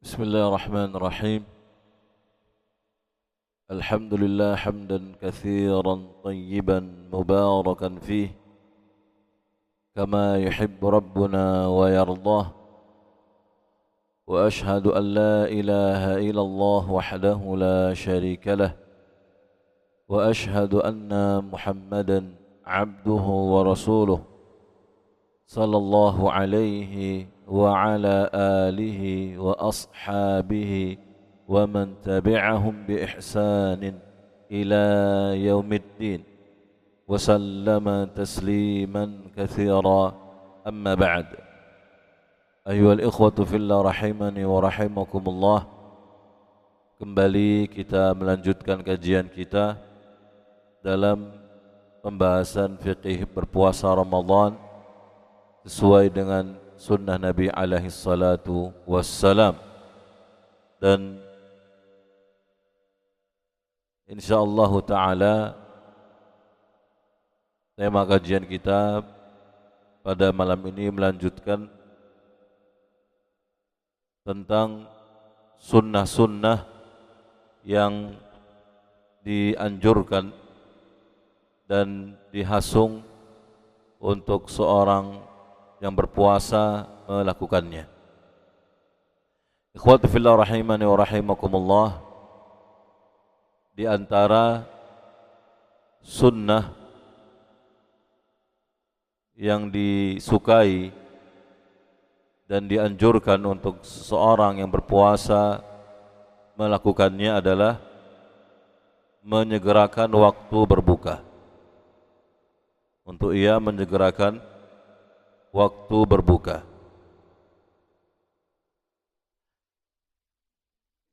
بسم الله الرحمن الرحيم. الحمد لله حمدا كثيرا طيبا مباركا فيه كما يحب ربنا ويرضاه، وأشهد أن لا إله إلا الله وحده لا شريك له، وأشهد أن محمدا عبده ورسوله صلى الله عليه وعلى آله وأصحابه ومن تبعهم بإحسان إلى يوم الدين وسلم تسليما كثيرا. أما بعد، أيها الإخوة في الله رحمني ورحمكم الله. Kembali kita melanjutkan kajian kita dalam pembahasan fiqih berpuasa Ramadan sesuai dengan sunnah Nabi alaihi salatu wassalam. Dan insyaallah ta'ala tema kajian kita pada malam ini melanjutkan tentang sunnah-sunnah yang dianjurkan dan dihasung untuk seorang yang berpuasa melakukannya. Ikhwati fillah rahimani wa rahimakumullah, di antara sunnah yang disukai dan dianjurkan untuk seseorang yang berpuasa melakukannya adalah menyegerakan waktu berbuka. Untuk ia menyegerakan waktu berbuka.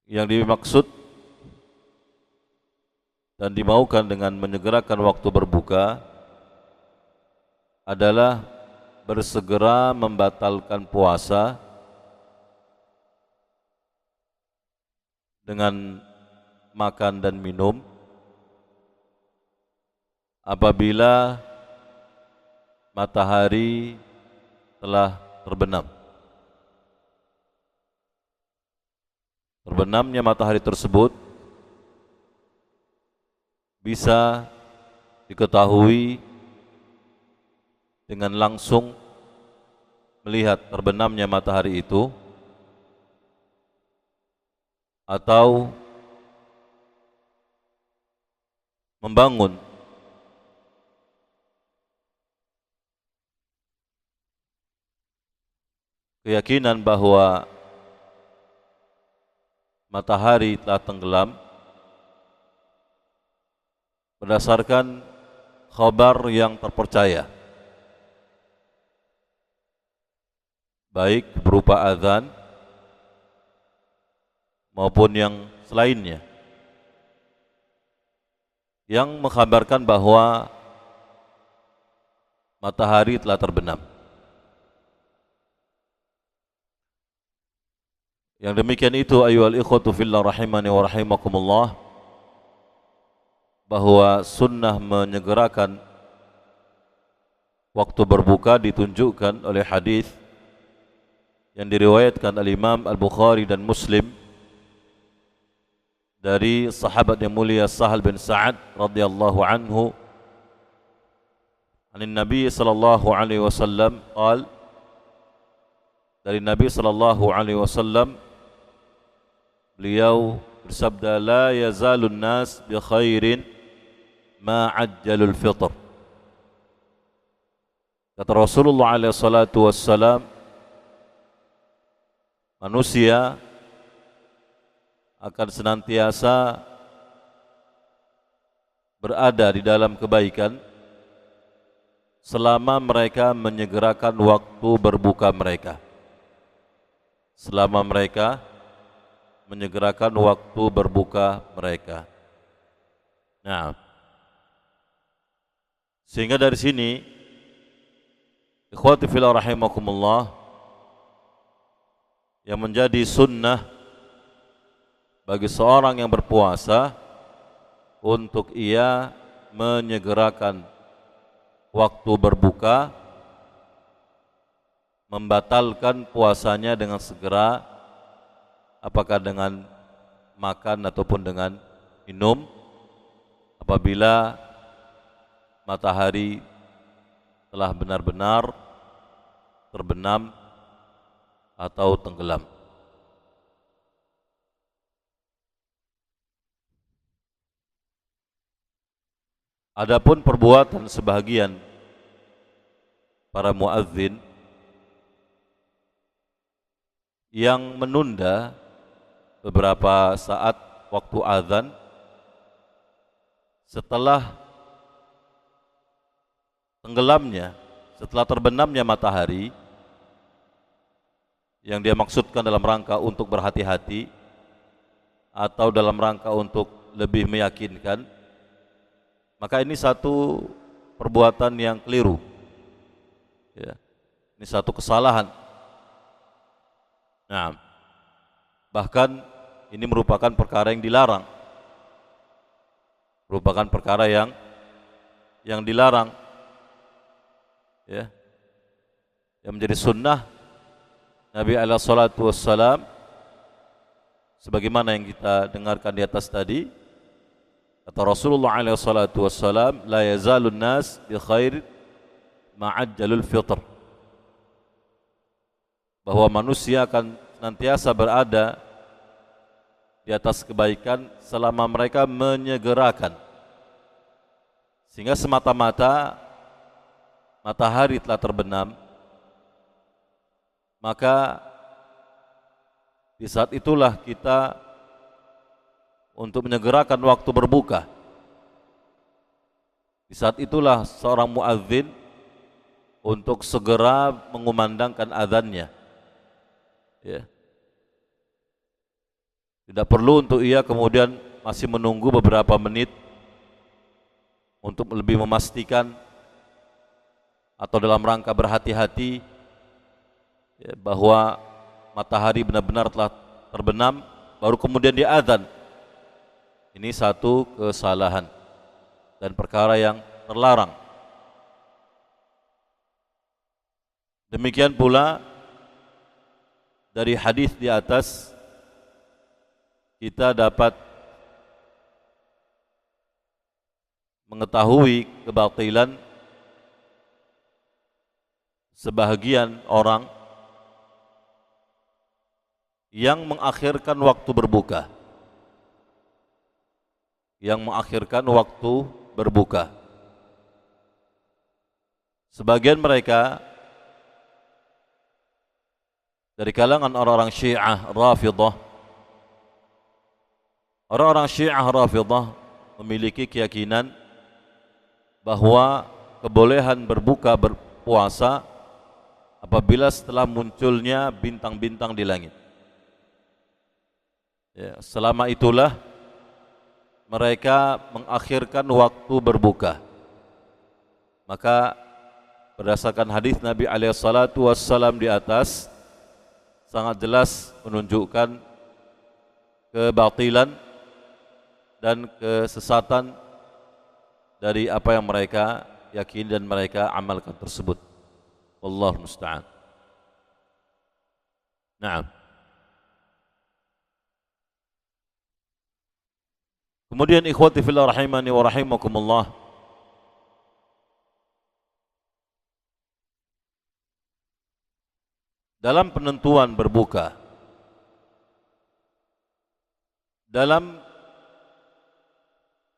Yang dimaksud dan dimaukan dengan menyegerakan waktu berbuka adalah bersegera membatalkan puasa dengan makan dan minum apabila matahari telah terbenam. Terbenamnya matahari tersebut bisa diketahui dengan langsung melihat terbenamnya matahari itu, atau membangun keyakinan bahwa matahari telah tenggelam berdasarkan khabar yang terpercaya, baik berupa azan maupun yang selainnya, yang mengkhabarkan bahwa matahari telah terbenam. Yang demikian itu ayyuhal ikhwatu fillah rahimani wa rahimakumullah, bahwa sunnah menyegerakan waktu berbuka ditunjukkan oleh hadis yang diriwayatkan oleh Imam Al-Bukhari dan Muslim dari sahabat yang mulia Sahal bin Sa'ad radhiyallahu anhu, dari Nabi sallallahu alaihi wasallam qala, dari Nabi sallallahu alaihi wasallam beliau bersabda, la yazalun nas bi khairin ma ajjalul fitr. Kata Rasulullah alaihi salatu wassalam, manusia akan senantiasa berada di dalam kebaikan selama mereka menyegerakan waktu berbuka mereka. Selama mereka menyegerakan waktu berbuka mereka. Nah, sehingga dari sini, ikhwati fillah rahimakumullah, yang menjadi sunnah bagi seorang yang berpuasa untuk ia menyegerakan waktu berbuka, membatalkan puasanya dengan segera apakah dengan makan ataupun dengan minum, apabila matahari telah benar-benar terbenam atau tenggelam. Adapun perbuatan sebahagian para muadzin yang menunda beberapa saat waktu azan setelah tenggelamnya, setelah terbenamnya matahari, yang dia maksudkan dalam rangka untuk berhati-hati atau dalam rangka untuk lebih meyakinkan, maka ini satu perbuatan yang keliru, ya. Ini satu kesalahan. Nah, bahkan ini merupakan perkara yang dilarang, merupakan perkara yang dilarang, ya. Yang menjadi sunnah Nabi alaihi salatu wassalam, sebagaimana yang kita dengarkan di atas tadi, kata Rasulullah alaihi salatu wassalam, la yazalun nas bi khair ma'ajjalul fitr, bahwa manusia akan senantiasa berada di atas kebaikan selama mereka menyegerakan, sehingga semata-mata matahari telah terbenam, maka di saat itulah kita untuk menyegerakan waktu berbuka. Di saat itulah seorang muadzin untuk segera mengumandangkan azannya, ya. Tidak perlu untuk ia kemudian masih menunggu beberapa menit untuk lebih memastikan atau dalam rangka berhati-hati, ya, bahwa matahari benar-benar telah terbenam baru kemudian dia azan. Ini satu kesalahan dan perkara yang terlarang. Demikian pula dari hadis di atas kita dapat mengetahui kebatilan sebahagian orang yang mengakhirkan waktu berbuka, Sebagian mereka dari kalangan orang-orang Syiah Rafidhah. Orang-orang Syiah Rafidhah memiliki keyakinan bahwa kebolehan berpuasa apabila setelah munculnya bintang-bintang di langit. Ya, selama itulah mereka mengakhirkan waktu berbuka. Maka berdasarkan hadis Nabi alaihi salatu wassalam di atas, sangat jelas menunjukkan kebatilan dan kesesatan dari apa yang mereka yakini dan mereka amalkan tersebut. Wallahu musta'an. Naam. Kemudian ikhwati fillah rahimani wa rahimakumullah, dalam penentuan berbuka, dalam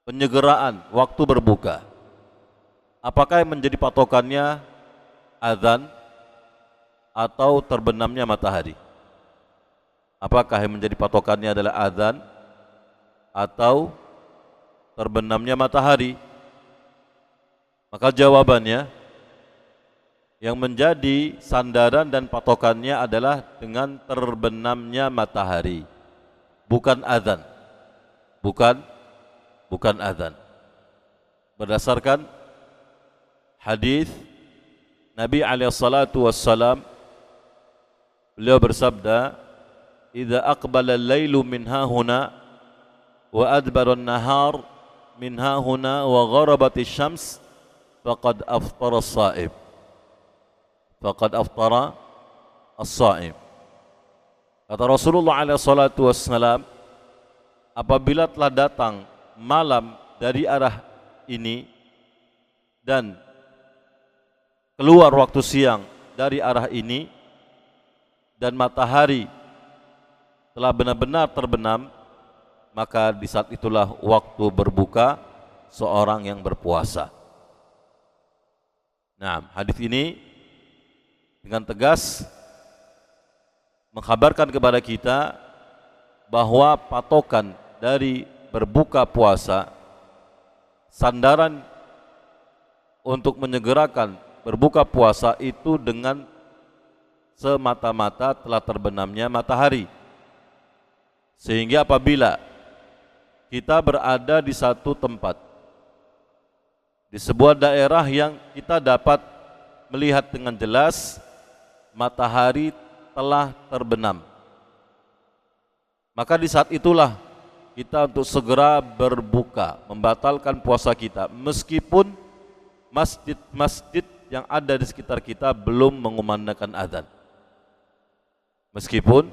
penyegeraan waktu berbuka, apakah yang menjadi patokannya azan atau terbenamnya matahari? Apakah yang menjadi patokannya adalah azan atau terbenamnya matahari? Maka jawabannya, yang menjadi sandaran dan patokannya adalah dengan terbenamnya matahari, bukan azan, bukan azan. Berdasarkan hadis Nabi alaihi salatu wassalam, beliau bersabda, "Idza aqbala al-lailu min hahuna wa adbara an-nahar min hahuna wa gharabat asy-syams faqad aftara as-sha'im." Kata Rasulullah SAW, apabila telah datang malam dari arah ini dan keluar waktu siang dari arah ini dan matahari telah benar-benar terbenam, maka di saat itulah waktu berbuka seorang yang berpuasa. Nah, hadis ini dengan tegas mengkhabarkan kepada kita bahwa patokan dari berbuka puasa, sandaran untuk menyegerakan berbuka puasa itu dengan semata-mata telah terbenamnya matahari. Sehingga apabila kita berada di satu tempat, di sebuah daerah yang kita dapat melihat dengan jelas matahari telah terbenam, maka di saat itulah kita untuk segera berbuka, membatalkan puasa kita, meskipun masjid-masjid yang ada di sekitar kita belum mengumandangkan azan. Meskipun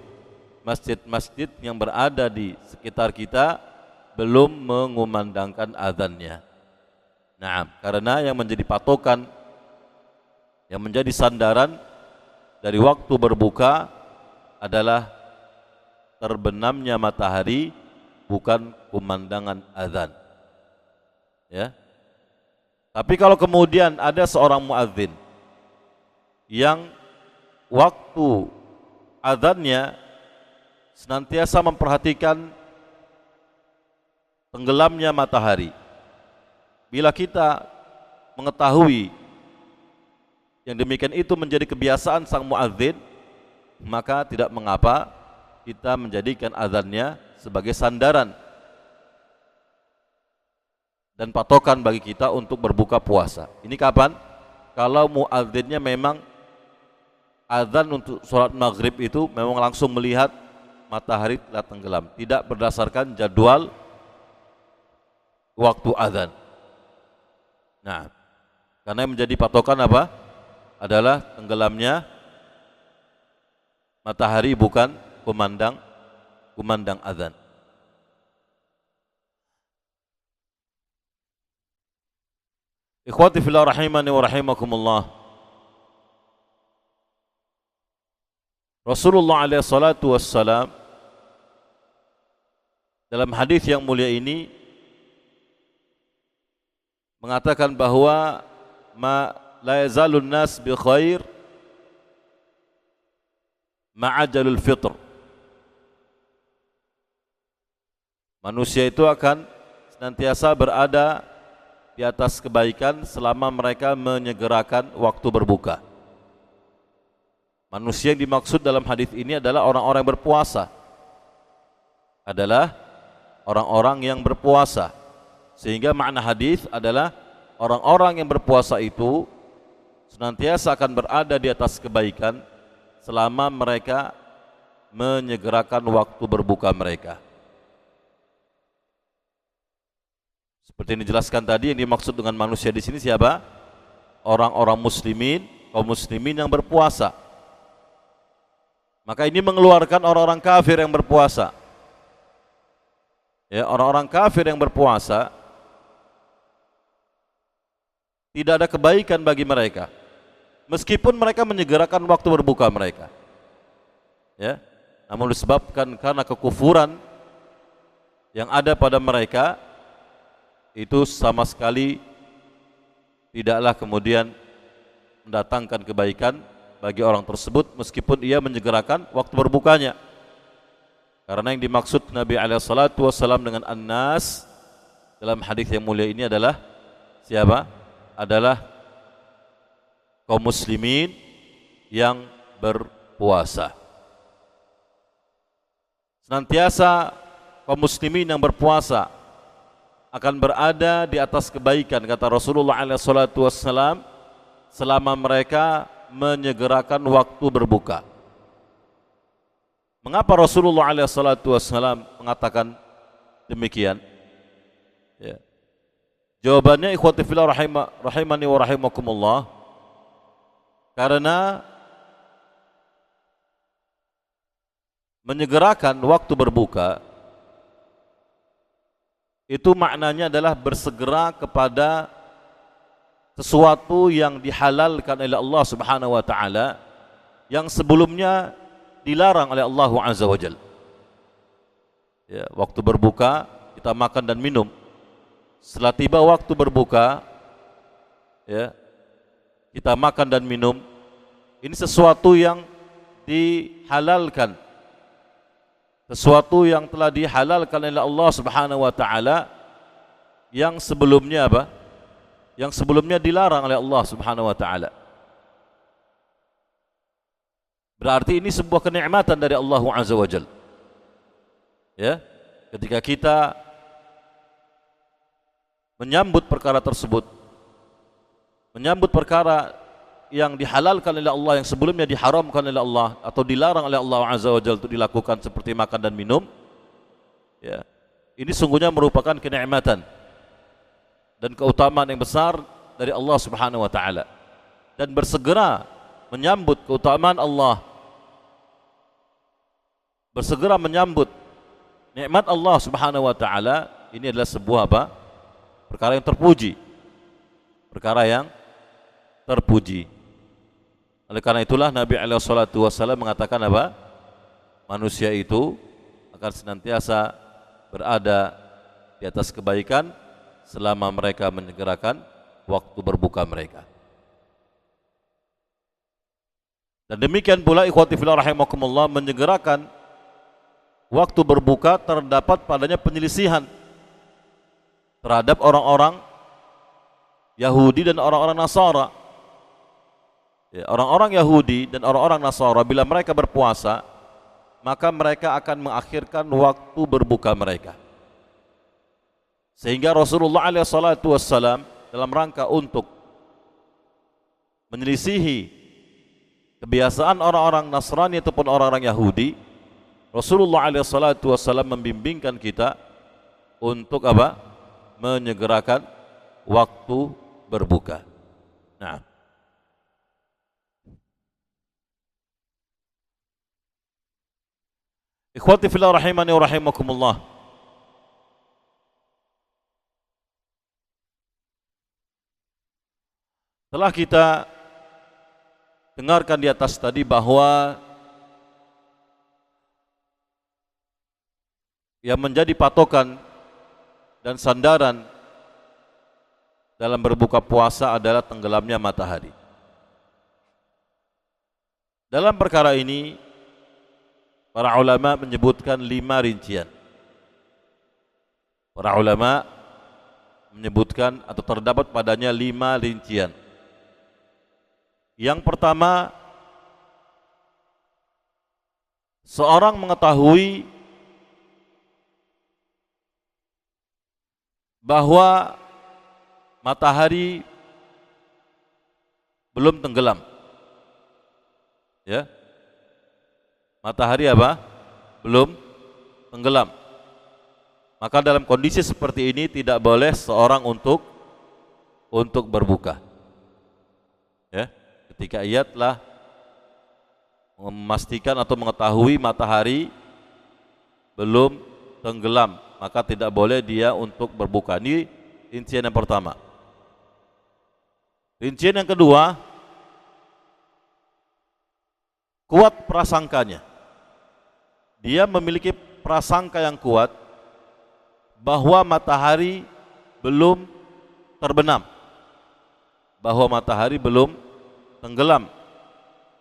masjid-masjid yang berada di sekitar kita belum mengumandangkan azannya. Nah, karena yang menjadi patokan, yang menjadi sandaran dari waktu berbuka adalah terbenamnya matahari, bukan kumandangan azan. Ya. Tapi kalau kemudian ada seorang muadzin yang waktu azannya senantiasa memperhatikan tenggelamnya matahari, bila kita mengetahui yang demikian itu menjadi kebiasaan sang muadzin, maka tidak mengapa kita menjadikan azannya sebagai sandaran dan patokan bagi kita untuk berbuka puasa. Ini kapan? Kalau muadzinnya memang azan untuk sholat maghrib itu memang langsung melihat matahari telah tenggelam, tidak berdasarkan jadwal waktu azan. Nah, karena yang menjadi patokan apa? Adalah tenggelamnya matahari, bukan kumandang azan. Ikhwati fillah rahimani wa rahimakumullah. Rasulullah alaihi salatu wassalam dalam hadis yang mulia ini mengatakan bahwa la yazalun nas bi khair ma'ajalul fitr. Manusia itu akan senantiasa berada di atas kebaikan selama mereka menyegerakan waktu berbuka. Manusia yang dimaksud dalam hadis ini adalah orang-orang yang berpuasa. Adalah orang-orang yang berpuasa. Sehingga makna hadis adalah orang-orang yang berpuasa itu senantiasa akan berada di atas kebaikan selama mereka menyegerakan waktu berbuka mereka. Seperti yang dijelaskan tadi, yang dimaksud dengan manusia di sini siapa? Orang-orang muslimin, kaum muslimin yang berpuasa. Maka ini mengeluarkan orang-orang kafir yang berpuasa. Ya, orang-orang kafir yang berpuasa tidak ada kebaikan bagi mereka, meskipun mereka menyegerakan waktu berbuka mereka. Ya, namun disebabkan karena kekufuran yang ada pada mereka, itu sama sekali tidaklah kemudian mendatangkan kebaikan bagi orang tersebut, meskipun ia menyegerakan waktu berbukanya. Karena yang dimaksud Nabi SAW dengan an-nas dalam hadis yang mulia ini adalah siapa? Adalah kaum muslimin yang berpuasa. Senantiasa kaum muslimin yang berpuasa akan berada di atas kebaikan, kata Rasulullah SAW, selama mereka menyegerakan waktu berbuka. Mengapa Rasulullah SAW mengatakan demikian? Ya. Jawabannya, ikhwati fillah rahimani wa rahimakumullah, karena menyegerakan waktu berbuka itu maknanya adalah bersegera kepada sesuatu yang dihalalkan oleh Allah Subhanahu wa taala yang sebelumnya dilarang oleh Allah Azza wa Jalla. Ya, waktu berbuka kita makan dan minum. Setelah tiba waktu berbuka, ya, kita makan dan minum. Ini sesuatu yang dihalalkan, sesuatu yang telah dihalalkan oleh Allah Subhanahu wa taala yang sebelumnya apa? Yang sebelumnya dilarang oleh Allah Subhanahu wa taala. Berarti ini sebuah kenikmatan dari Allah Azza wa Jalla. Ya, ketika kita menyambut perkara tersebut, menyambut perkara yang dihalalkan oleh Allah yang sebelumnya diharamkan oleh Allah atau dilarang oleh Allah Azza wa Jalla untuk dilakukan seperti makan dan minum, ya, ini sungguhnya merupakan kenikmatan dan keutamaan yang besar dari Allah Subhanahu wa taala. Dan bersegera menyambut keutamaan Allah, bersegera menyambut nikmat Allah Subhanahu wa taala, ini adalah sebuah apa? Perkara yang terpuji. Perkara yang terpuji. Oleh karena itulah Nabi alaihi salatu wasallam mengatakan apa? Manusia itu akan senantiasa berada di atas kebaikan selama mereka menyegerakan waktu berbuka mereka. Dan demikian pula ikhwati fillah rahimakumullah, menyegerakan waktu berbuka terdapat padanya penyelisihan terhadap orang-orang Yahudi dan orang-orang Nasara. Ya, orang-orang Yahudi dan orang-orang Nasara bila mereka berpuasa, maka mereka akan mengakhirkan waktu berbuka mereka. Sehingga Rasulullah SAW dalam rangka untuk menyelisihi kebiasaan orang-orang Nasrani ataupun orang-orang Yahudi, Rasulullah SAW membimbingkan kita untuk apa? Menyegerakan waktu berbuka. Nah, ikhwati fillah rahimani wa rahimakumullah, telah kita dengarkan di atas tadi bahwa yang menjadi patokan dan sandaran dalam berbuka puasa adalah tenggelamnya matahari. Dalam perkara ini para ulama menyebutkan 5 rincian. Para ulama menyebutkan atau terdapat padanya 5 rincian. Yang pertama, seorang mengetahui bahwa matahari belum tenggelam. Ya. Matahari apa? Belum tenggelam. Maka dalam kondisi seperti ini tidak boleh seorang untuk berbuka. Ya. Ketika ia telah memastikan atau mengetahui matahari belum tenggelam, maka tidak boleh dia untuk berbuka. Ini rincian yang pertama. Rincian yang kedua, kuat prasangkanya. Dia memiliki prasangka yang kuat bahwa matahari belum terbenam, bahwa matahari belum tenggelam.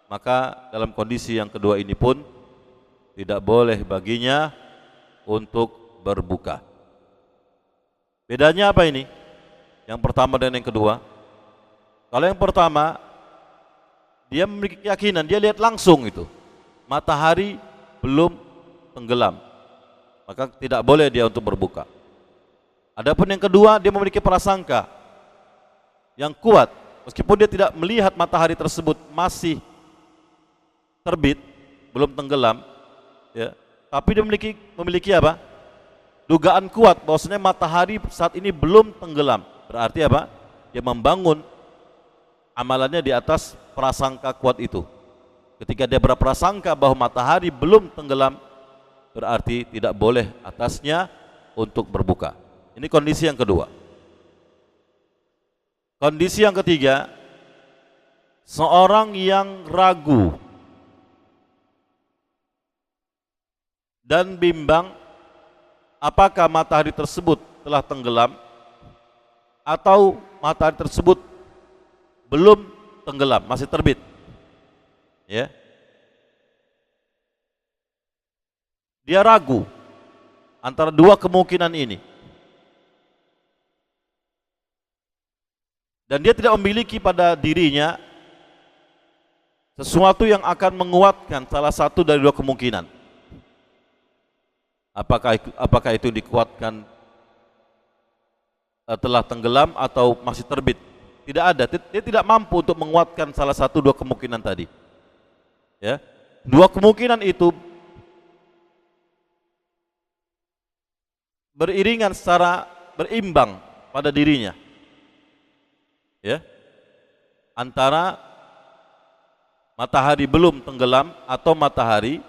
Maka dalam kondisi yang kedua ini pun tidak boleh baginya untuk berbuka. Bedanya apa ini? Yang pertama dan yang kedua. Kalau yang pertama, dia memiliki keyakinan, dia lihat langsung itu matahari belum tenggelam, maka tidak boleh dia untuk berbuka. Adapun yang kedua, dia memiliki prasangka yang kuat, meskipun dia tidak melihat matahari tersebut masih terbit, belum tenggelam, ya, tapi dia memiliki apa? Dugaan kuat bahwasanya matahari saat ini belum tenggelam. Berarti apa? Dia membangun amalannya di atas prasangka kuat itu. Ketika dia berprasangka bahwa matahari belum tenggelam, berarti tidak boleh atasnya untuk berbuka. Ini kondisi yang kedua. Kondisi yang ketiga, seorang yang ragu dan bimbang apakah matahari tersebut telah tenggelam atau matahari tersebut belum tenggelam, masih terbit. Ya. Dia ragu antara dua kemungkinan ini. Dan dia tidak memiliki pada dirinya sesuatu yang akan menguatkan salah satu dari dua kemungkinan. Apakah itu dikuatkan telah tenggelam atau masih terbit? Tidak ada. Dia tidak mampu untuk menguatkan salah satu dua kemungkinan tadi. Ya, dua kemungkinan itu beriringan secara berimbang pada dirinya. Ya, antara matahari belum tenggelam atau matahari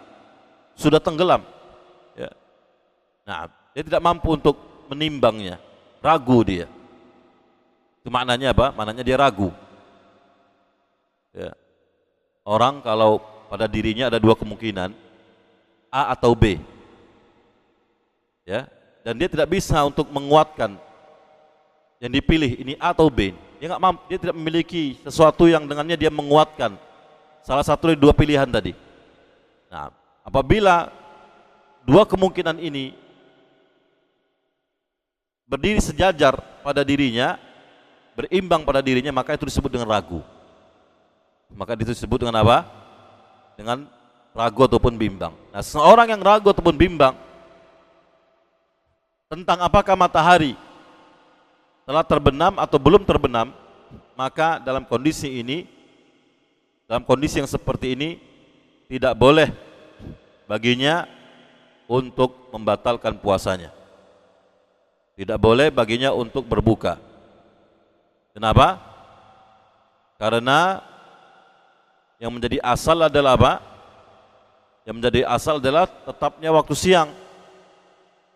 sudah tenggelam. Ya. Nah, dia tidak mampu untuk menimbangnya, ragu dia. Itu maknanya apa? Maknanya dia ragu. Ya. Orang kalau pada dirinya ada dua kemungkinan, A atau B. Ya, dan dia tidak bisa untuk menguatkan yang dipilih ini A atau B. Dia nggak mampu, dia tidak memiliki sesuatu yang dengannya dia menguatkan salah satu dari dua pilihan tadi. Nah, apabila dua kemungkinan ini berdiri sejajar pada dirinya, berimbang pada dirinya, maka itu disebut dengan ragu. Maka itu disebut dengan apa? Dengan ragu ataupun bimbang. Nah, seorang yang ragu ataupun bimbang tentang apakah matahari telah terbenam atau belum terbenam, maka dalam kondisi ini, dalam kondisi yang seperti ini, tidak boleh baginya untuk membatalkan puasanya. Tidak boleh baginya untuk berbuka. Kenapa? Karena yang menjadi asal adalah apa? Yang menjadi asal adalah tetapnya waktu siang.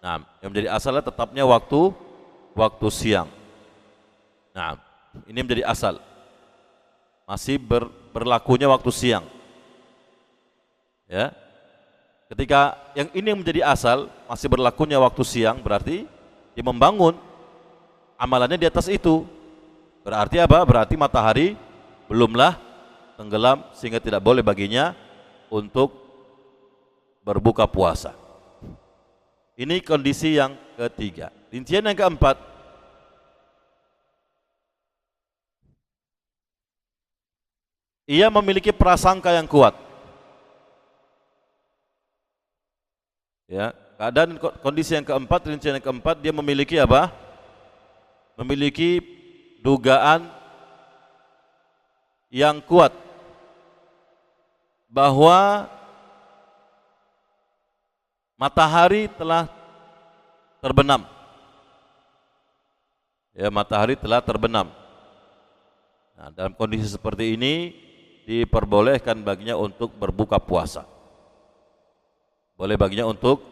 Nah, yang menjadi asal adalah tetapnya waktu siang. Nah, ini menjadi asal. Masih berlakunya waktu siang. Ya. Ketika yang ini yang menjadi asal, masih berlakunya waktu siang, berarti dia membangun amalannya di atas itu. Berarti apa? Berarti matahari belumlah tenggelam, sehingga tidak boleh baginya untuk berbuka puasa. Ini kondisi yang ketiga. Rincian yang keempat, ia memiliki prasangka yang kuat. Ya, keadaan kondisi yang keempat, rincian yang keempat, dia memiliki apa? Memiliki dugaan yang kuat bahwa matahari telah terbenam. Ya, matahari telah terbenam. Nah, dalam kondisi seperti ini diperbolehkan baginya untuk berbuka puasa. Boleh baginya untuk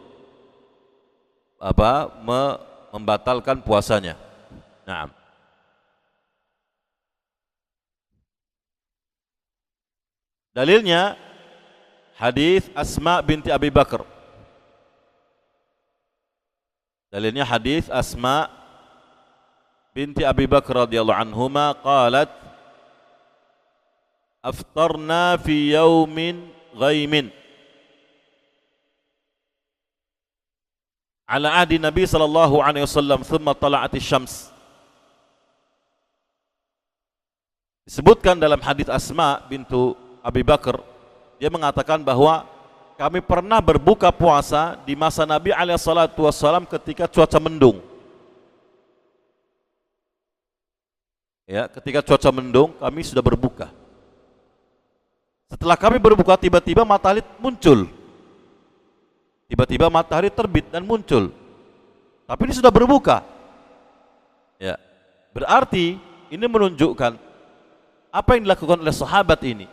apa? Membatalkan puasanya. Nah, dalilnya hadis Asma binti Abi Bakar. Dalilnya hadis Asma binti Abi Bakar radhiyallahu anhuma qalat aftarna fi yaumin ghaimin ala ahdi Nabi sallallahu alaihi wasallam thumma tala'ati syams. Disebutkan dalam hadis Asma bintu Abi Bakar, dia mengatakan bahwa kami pernah berbuka puasa di masa Nabi alaihi salatu wasallam ketika cuaca mendung. Ya, ketika cuaca mendung kami sudah berbuka. Setelah kami berbuka, tiba-tiba matahari muncul. Tiba-tiba matahari terbit dan muncul. Tapi ini sudah berbuka. Ya, berarti ini menunjukkan apa yang dilakukan oleh sahabat ini.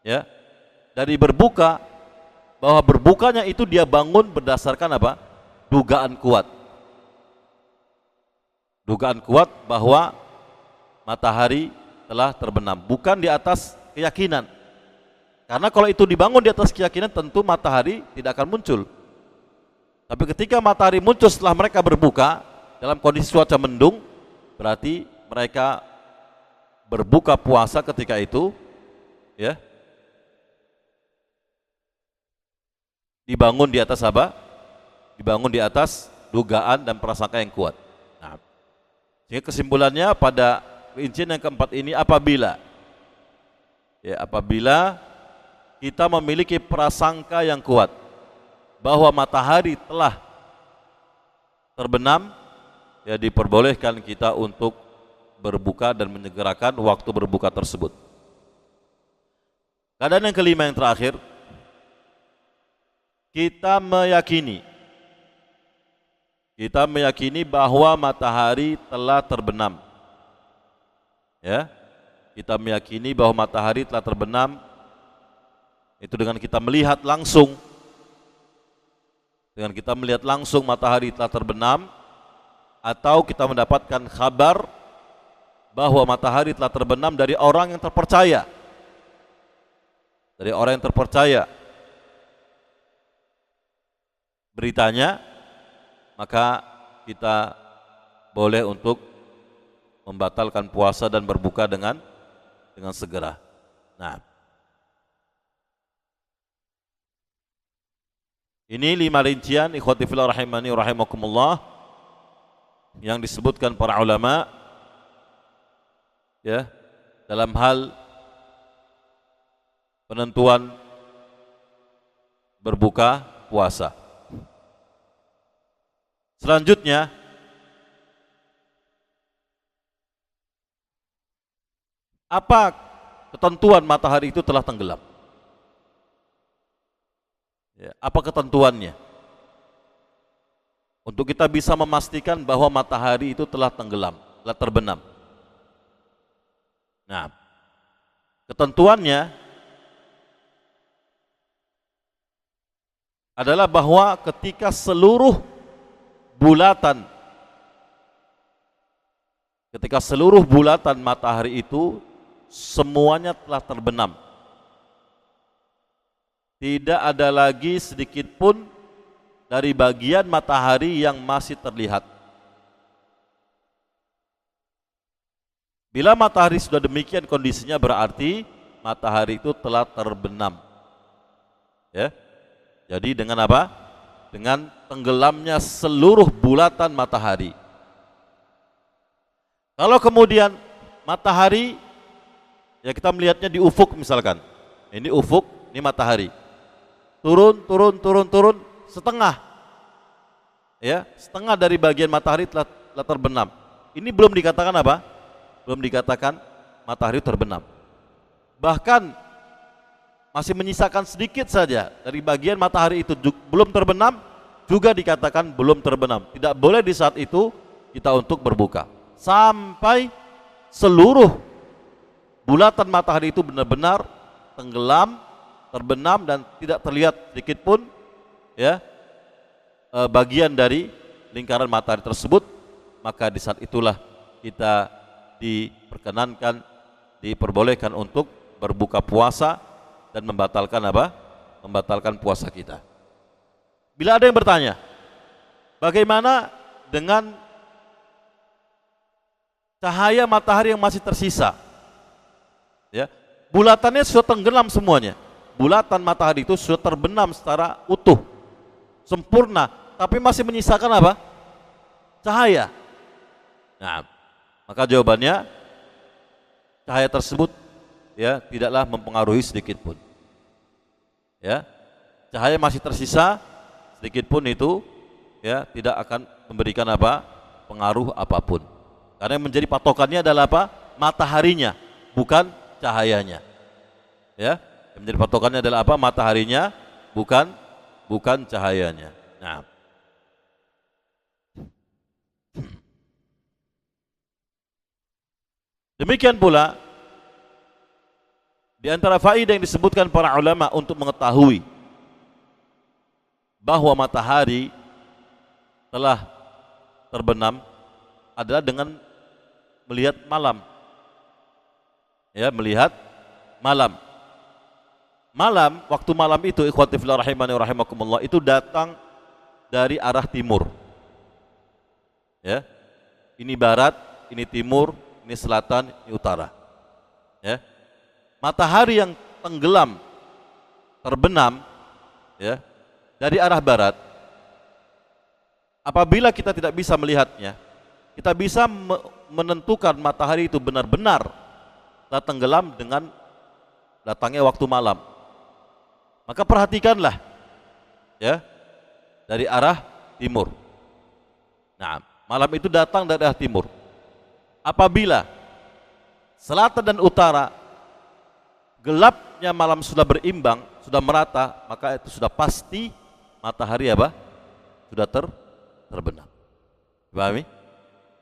Ya, dari berbuka bahwa berbukanya itu dia bangun berdasarkan apa? Dugaan kuat. Dugaan kuat bahwa matahari telah terbenam, bukan di atas keyakinan. Karena kalau itu dibangun di atas keyakinan, tentu matahari tidak akan muncul. Tapi ketika matahari muncul setelah mereka berbuka dalam kondisi cuaca mendung, berarti mereka berbuka puasa ketika itu, ya, dibangun di atas apa? Dibangun di atas dugaan dan prasangka yang kuat. Nah, sehingga kesimpulannya pada rincian yang keempat ini, apabila kita memiliki prasangka yang kuat bahwa matahari telah terbenam, ya diperbolehkan kita untuk berbuka dan menyegerakan waktu berbuka tersebut. Keadaan yang kelima yang terakhir, kita meyakini bahwa matahari telah terbenam. Ya, kita meyakini bahwa matahari telah terbenam itu dengan kita melihat langsung. Dengan kita melihat langsung matahari telah terbenam, atau kita mendapatkan kabar bahwa matahari telah terbenam dari orang yang terpercaya. Dari orang yang terpercaya beritanya, maka kita boleh untuk membatalkan puasa dan berbuka dengan segera. Nah, ini 5 rincian ikhwati fillah rahimani wa rahimakumullah yang disebutkan para ulama, ya, dalam hal penentuan berbuka puasa. Selanjutnya, apa ketentuan matahari itu telah tenggelam? Ya, apa ketentuannya? Untuk kita bisa memastikan bahwa matahari itu telah tenggelam, telah terbenam. Nah, ketentuannya adalah bahwa ketika seluruh bulatan matahari itu semuanya telah terbenam, tidak ada lagi sedikit pun dari bagian matahari yang masih terlihat. Bila matahari sudah demikian kondisinya, berarti matahari itu telah terbenam. Ya. Jadi dengan apa? Dengan tenggelamnya seluruh bulatan matahari. Kalau kemudian matahari, ya kita melihatnya di ufuk misalkan. Ini ufuk, ini matahari. Turun setengah. Ya, setengah dari bagian matahari telah terbenam. Ini belum dikatakan apa? Belum dikatakan matahari terbenam. Bahkan masih menyisakan sedikit saja dari bagian matahari itu belum terbenam, juga dikatakan belum terbenam. Tidak boleh di saat itu kita untuk berbuka sampai seluruh bulatan matahari itu benar-benar tenggelam, terbenam dan tidak terlihat sedikit pun, ya, bagian dari lingkaran matahari tersebut. Maka di saat itulah kita diperbolehkan untuk berbuka puasa dan membatalkan apa? Membatalkan puasa kita. Bila ada yang bertanya, bagaimana dengan cahaya matahari yang masih tersisa? Ya, bulatannya sudah tenggelam semuanya. Bulatan matahari itu sudah terbenam secara utuh, sempurna, tapi masih menyisakan apa? Cahaya. Nah, maka jawabannya, cahaya tersebut, ya, tidaklah mempengaruhi sedikit pun. Ya, cahaya masih tersisa sedikit pun itu, ya, tidak akan memberikan apa? Pengaruh apapun. Karena yang menjadi patokannya adalah apa? Mataharinya, bukan cahayanya. Ya, yang menjadi patokannya adalah apa? Mataharinya, bukan cahayanya. Nah, demikian pula di antara faedah yang disebutkan para ulama untuk mengetahui bahwa matahari telah terbenam adalah dengan melihat malam. Ya, melihat malam. Malam, waktu malam itu ikhwati fillah rahimani wa rahimakumullah, itu datang dari arah timur. Ya. Ini barat, ini timur, ini selatan, ini utara. Ya. Matahari yang tenggelam, terbenam, ya, dari arah barat. Apabila kita tidak bisa melihatnya, kita bisa menentukan matahari itu benar-benar telah tenggelam dengan datangnya waktu malam. Maka perhatikanlah, ya, dari arah timur. Nah, malam itu datang dari arah timur. Apabila selatan dan utara gelapnya malam sudah berimbang, sudah merata, maka itu sudah pasti matahari apa? Sudah terbenam. Pahami?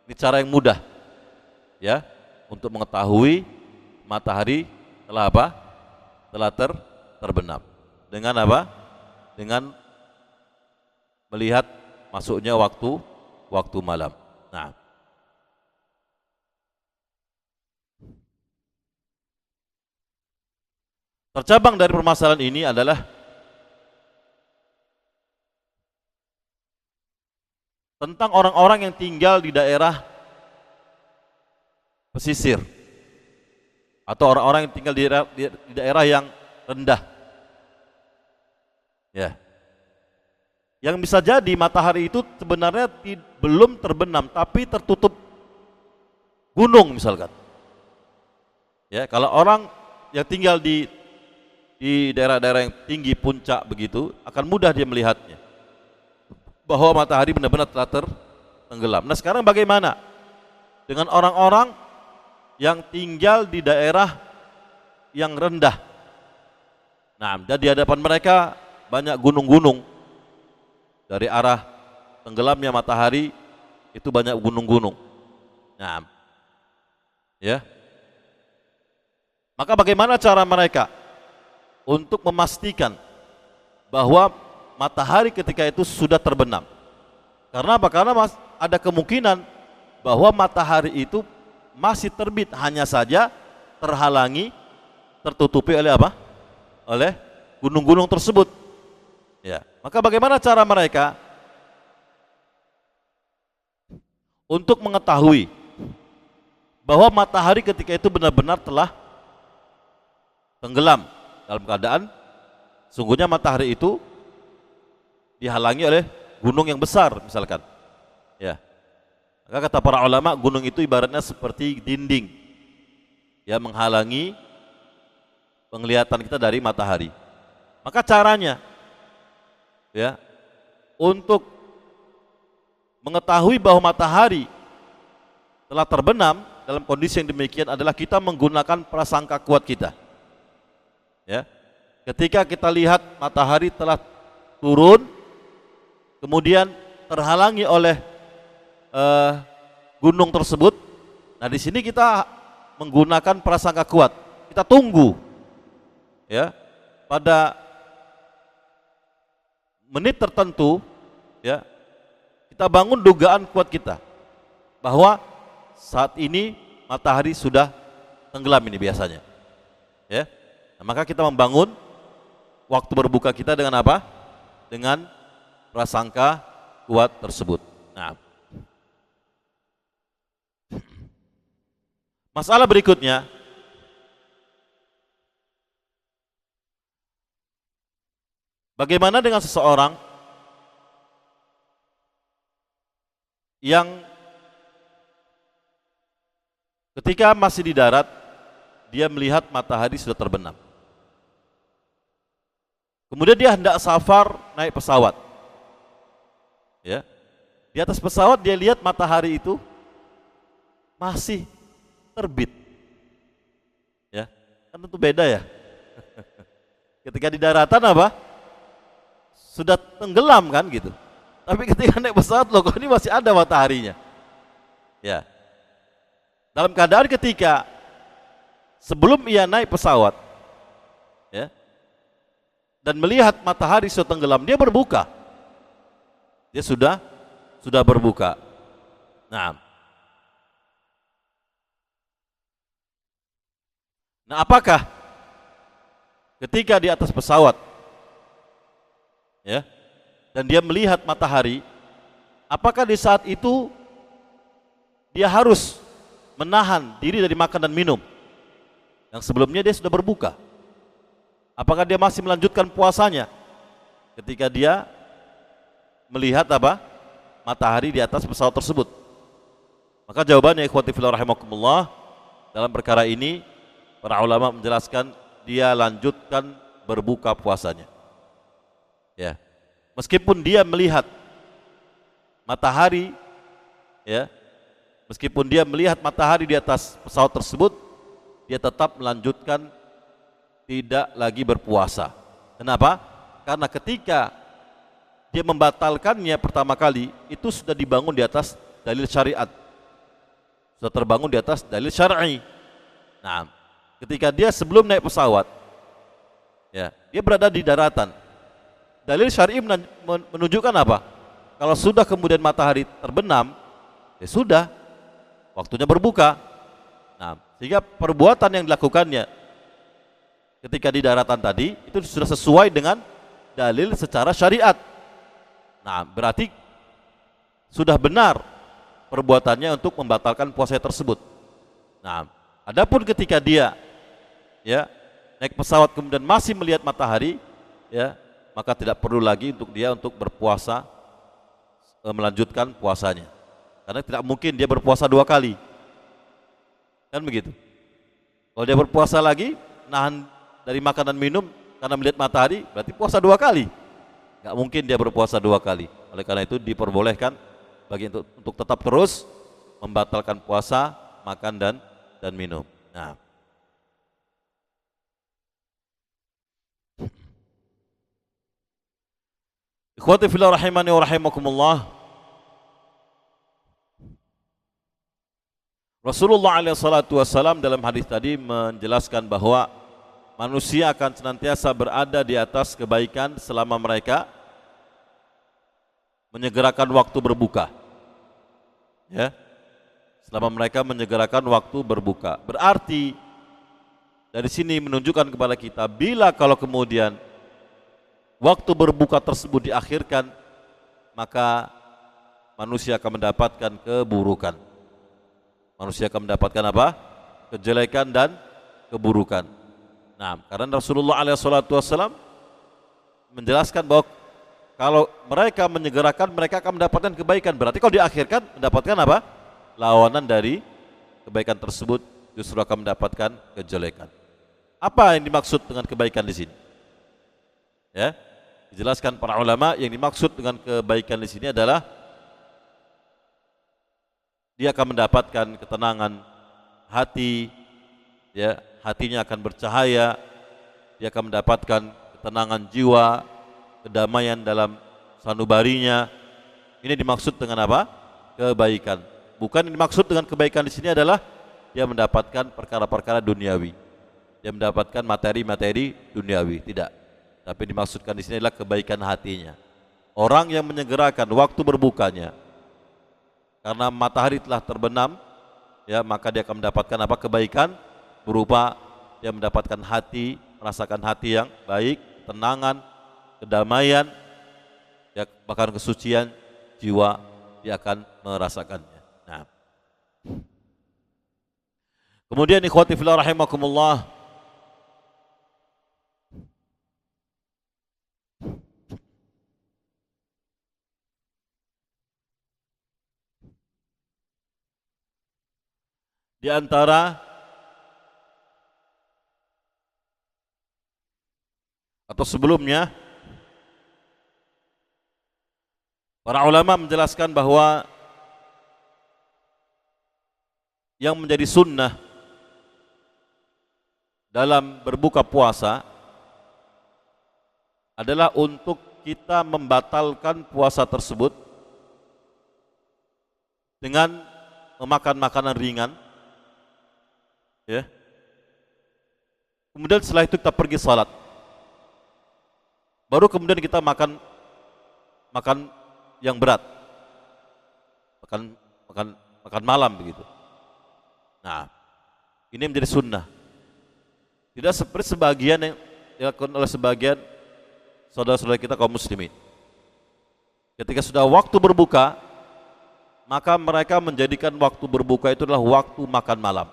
Ini cara yang mudah, ya, untuk mengetahui matahari telah apa? Telah terbenam. Dengan apa? Dengan melihat masuknya waktu malam. Nah, tercabang dari permasalahan ini adalah tentang orang-orang yang tinggal di daerah pesisir atau orang-orang yang tinggal di daerah yang rendah. Ya. Yang bisa jadi matahari itu sebenarnya belum terbenam tapi tertutup gunung misalkan. Ya, kalau orang yang tinggal di daerah-daerah yang tinggi puncak begitu akan mudah dia melihatnya bahwa matahari benar-benar telah tenggelam. Nah, sekarang bagaimana dengan orang-orang yang tinggal di daerah yang rendah? Nah, dan di hadapan mereka banyak gunung-gunung. Dari arah tenggelamnya matahari itu banyak gunung-gunung. Nah, ya. Maka bagaimana cara mereka untuk memastikan bahwa matahari ketika itu sudah terbenam? Karena apa? Karena ada kemungkinan bahwa matahari itu masih terbit, hanya saja terhalangi, tertutupi oleh apa? Oleh gunung-gunung tersebut. Ya, maka bagaimana cara mereka untuk mengetahui bahwa matahari ketika itu benar-benar telah tenggelam dalam keadaan sungguhnya matahari itu dihalangi oleh gunung yang besar misalkan. Ya. Maka kata para ulama, gunung itu ibaratnya seperti dinding yang menghalangi penglihatan kita dari matahari. Maka caranya, ya, untuk mengetahui bahwa matahari telah terbenam dalam kondisi yang demikian adalah kita menggunakan prasangka kuat kita. Ya. Ketika kita lihat matahari telah turun, kemudian terhalangi oleh gunung tersebut, nah di sini kita menggunakan prasangka kuat. Kita tunggu, ya, pada menit tertentu, ya, kita bangun dugaan kuat kita bahwa saat ini matahari sudah tenggelam ini biasanya, ya. Nah, maka kita membangun waktu berbuka kita dengan apa? Dengan prasangka kuat tersebut. Nah, masalah berikutnya, bagaimana dengan seseorang yang ketika masih di darat dia melihat matahari sudah terbenam. Kemudian dia hendak safar naik pesawat. Ya. Di atas pesawat dia lihat matahari itu masih terbit. Ya, kan tentu beda ya. Ketika di daratan apa? Sudah tenggelam kan gitu. Tapi ketika naik pesawat loh, kok ini masih ada mataharinya. Ya. Dalam keadaan ketika sebelum ia naik pesawat, ya, dan melihat matahari sudah tenggelam, dia berbuka. dia sudah berbuka. Nah, apakah ketika di atas pesawat, ya, dan dia melihat matahari, apakah di saat itu dia harus menahan diri dari makan dan minum yang sebelumnya dia sudah berbuka? Apakah dia masih melanjutkan puasanya ketika dia melihat apa? Matahari di atas pesawat tersebut? Maka jawabannya, ikhwati fillah rahimakumullah, dalam perkara ini para ulama menjelaskan dia lanjutkan berbuka puasanya. Ya. Meskipun dia melihat matahari, ya, meskipun dia melihat matahari di atas pesawat tersebut, dia tetap melanjutkan tidak lagi berpuasa. Kenapa? Karena ketika dia membatalkannya pertama kali, itu sudah dibangun di atas dalil syariat, sudah terbangun di atas dalil syar'i. Nah, ketika dia sebelum naik pesawat, ya, dia berada di daratan, dalil syar'i menunjukkan apa? Kalau sudah kemudian matahari terbenam, ya sudah, waktunya berbuka. Nah, sehingga perbuatan yang dilakukannya ketika di daratan tadi itu sudah sesuai dengan dalil secara syariat. Nah, berarti sudah benar perbuatannya untuk membatalkan puasa tersebut. Nah, adapun ketika dia, ya, naik pesawat kemudian masih melihat matahari, ya, maka tidak perlu lagi untuk dia untuk berpuasa, melanjutkan puasanya, karena tidak mungkin dia berpuasa dua kali, kan begitu. Kalau dia berpuasa lagi, nahan dari makan dan minum karena melihat matahari, berarti puasa dua kali. Nggak mungkin dia berpuasa dua kali. Oleh karena itu diperbolehkan bagi untuk tetap terus membatalkan puasa, makan dan minum. Nah, ikhwati fillah rahimani wa rahimakumullah, Rasulullah SAW dalam hadis tadi menjelaskan bahwa manusia akan senantiasa berada di atas kebaikan selama mereka menyegerakan waktu berbuka. Ya, selama mereka menyegerakan waktu berbuka. Berarti dari sini menunjukkan kepada kita, bila kalau kemudian waktu berbuka tersebut diakhirkan, maka manusia akan mendapatkan keburukan. Manusia akan mendapatkan apa? Kejelekan dan keburukan. Nah, karena Rasulullah SAW menjelaskan bahwa kalau mereka menyegerakan, mereka akan mendapatkan kebaikan. Berarti kalau diakhirkan, mendapatkan apa? Lawanan dari kebaikan tersebut, justru akan mendapatkan kejelekan. Apa yang dimaksud dengan kebaikan di sini? Ya, dijelaskan para ulama, yang dimaksud dengan kebaikan di sini adalah dia akan mendapatkan ketenangan hati, ya, hatinya akan bercahaya, dia akan mendapatkan ketenangan jiwa, kedamaian dalam sanubarinya. Ini dimaksud dengan apa? Kebaikan. Bukan yang dimaksud dengan kebaikan di sini adalah dia mendapatkan perkara-perkara duniawi, dia mendapatkan materi-materi duniawi, tidak. Tapi dimaksudkan di sini adalah kebaikan hatinya. Orang yang menyegerakan waktu berbukanya karena matahari telah terbenam, ya, maka dia akan mendapatkan apa? Kebaikan berupa dia mendapatkan hati, merasakan hati yang baik, ketenangan, kedamaian, ya, bahkan kesucian jiwa dia akan merasakannya. Nah, kemudian ikhwati fillah rahimakumullah, di antara atau sebelumnya para ulama menjelaskan bahwa yang menjadi sunnah dalam berbuka puasa adalah untuk kita membatalkan puasa tersebut dengan memakan makanan ringan, ya. Kemudian setelah itu kita pergi salat. Baru kemudian kita makan yang berat. Makan malam begitu. Nah, ini menjadi sunnah. Tidak seperti sebagian yang dilakukan oleh sebagian saudara-saudara kita kaum muslimin. Ketika sudah waktu berbuka, maka mereka menjadikan waktu berbuka itu adalah waktu makan malam.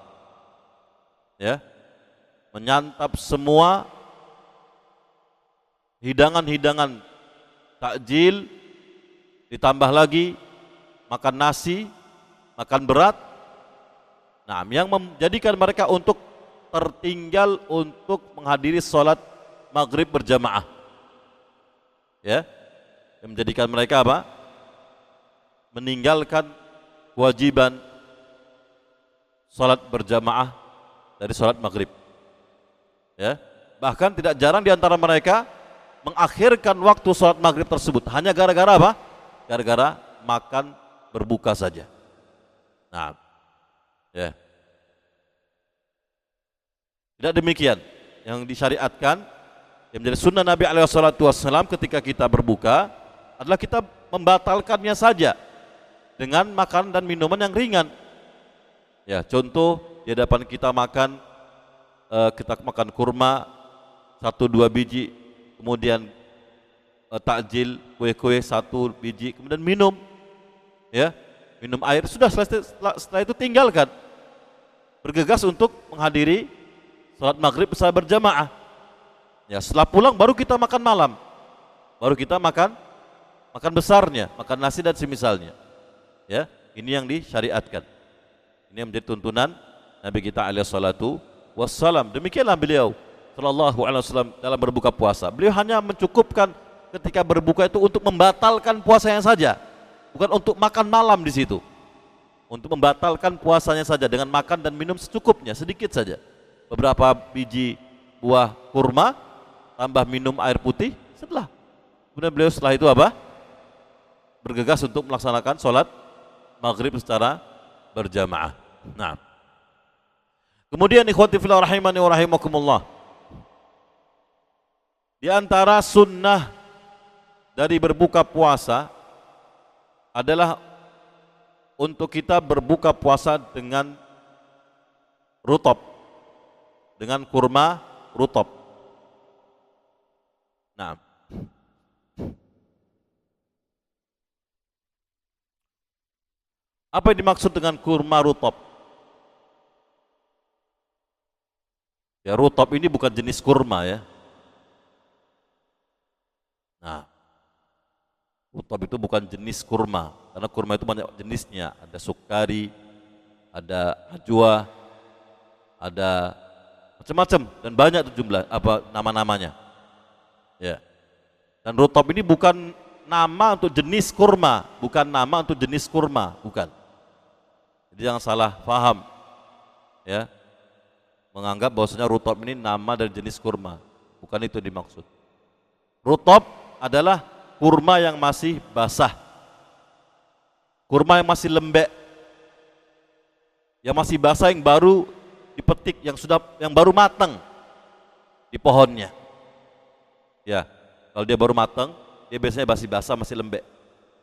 Ya. Menyantap semua hidangan-hidangan takjil, ditambah lagi makan nasi, makan berat. Nah, yang menjadikan mereka untuk tertinggal untuk menghadiri sholat maghrib berjamaah. Ya, yang menjadikan mereka apa? Meninggalkan kewajiban sholat berjamaah dari sholat maghrib. Ya, bahkan tidak jarang di antara mereka mengakhirkan waktu sholat maghrib tersebut hanya gara-gara apa? Gara-gara makan berbuka saja. Nah, ya. Tidak demikian. Yang disyariatkan, yang menjadi sunnah Nabi SAW ketika kita berbuka adalah kita membatalkannya saja dengan makan dan minuman yang ringan. Ya, contoh di hadapan kita makan kurma 1-2 biji, kemudian takjil kue-kue 1 biji, kemudian minum, ya, minum air, sudah setelah itu tinggalkan, bergegas untuk menghadiri salat maghrib bersama berjamaah. Ya, setelah pulang baru kita makan malam, baru kita makan besarnya, makan nasi dan semisalnya. Ya, ini yang disyariatkan. Ini yang menjadi tuntunan Nabi kita alaihi salatu wassalam. Demikianlah beliau sallallahu alaihi wasallam dalam berbuka puasa. Beliau hanya mencukupkan ketika berbuka itu untuk membatalkan puasanya saja, bukan untuk makan malam di situ. Untuk membatalkan puasanya saja dengan makan dan minum secukupnya, sedikit saja. Beberapa biji buah kurma, tambah minum air putih, setelah. Kemudian beliau setelah itu apa? Bergegas untuk melaksanakan sholat maghrib secara berjamaah. Nah, kemudian ikhwati fillah rahimani wa rahimakumullah, di antara sunnah dari berbuka puasa adalah untuk kita berbuka puasa dengan rutab, dengan kurma rutab. Nah, apa yang dimaksud dengan kurma rutab? Ya, rutab ini bukan jenis kurma ya. Nah, rutab itu bukan jenis kurma, karena kurma itu banyak jenisnya. Ada sukari, ada ajwa, ada macam-macam dan banyak tuh jumlah nama-namanya. Ya. Dan rutab ini bukan nama untuk jenis kurma, bukan nama untuk jenis kurma, bukan. Jadi jangan salah paham. Ya. Menganggap bahwasanya rutab ini nama dari jenis kurma. Bukan itu dimaksud. Rutab adalah kurma yang masih basah. Kurma yang masih lembek. Yang masih basah, yang baru dipetik, yang baru matang di pohonnya. Ya, kalau dia baru matang, dia biasanya masih basah, masih lembek,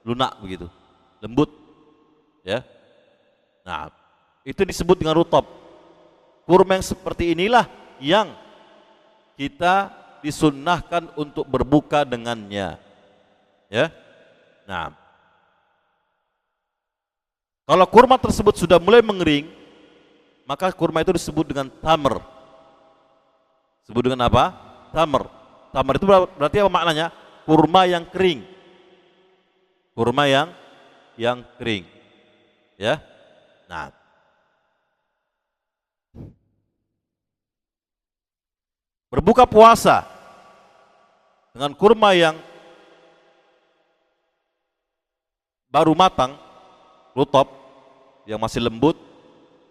lunak begitu, lembut. Ya, nah itu disebut dengan rutab. Kurma yang seperti inilah yang kita disunnahkan untuk berbuka dengannya. Ya, nah kalau kurma tersebut sudah mulai mengering, maka kurma itu disebut dengan tamr. Disebut dengan apa? Tamr. Tamr itu berarti apa maknanya? Kurma yang kering. Kurma yang kering. Ya. Nah, berbuka puasa dengan kurma yang baru matang, rutab, yang masih lembut,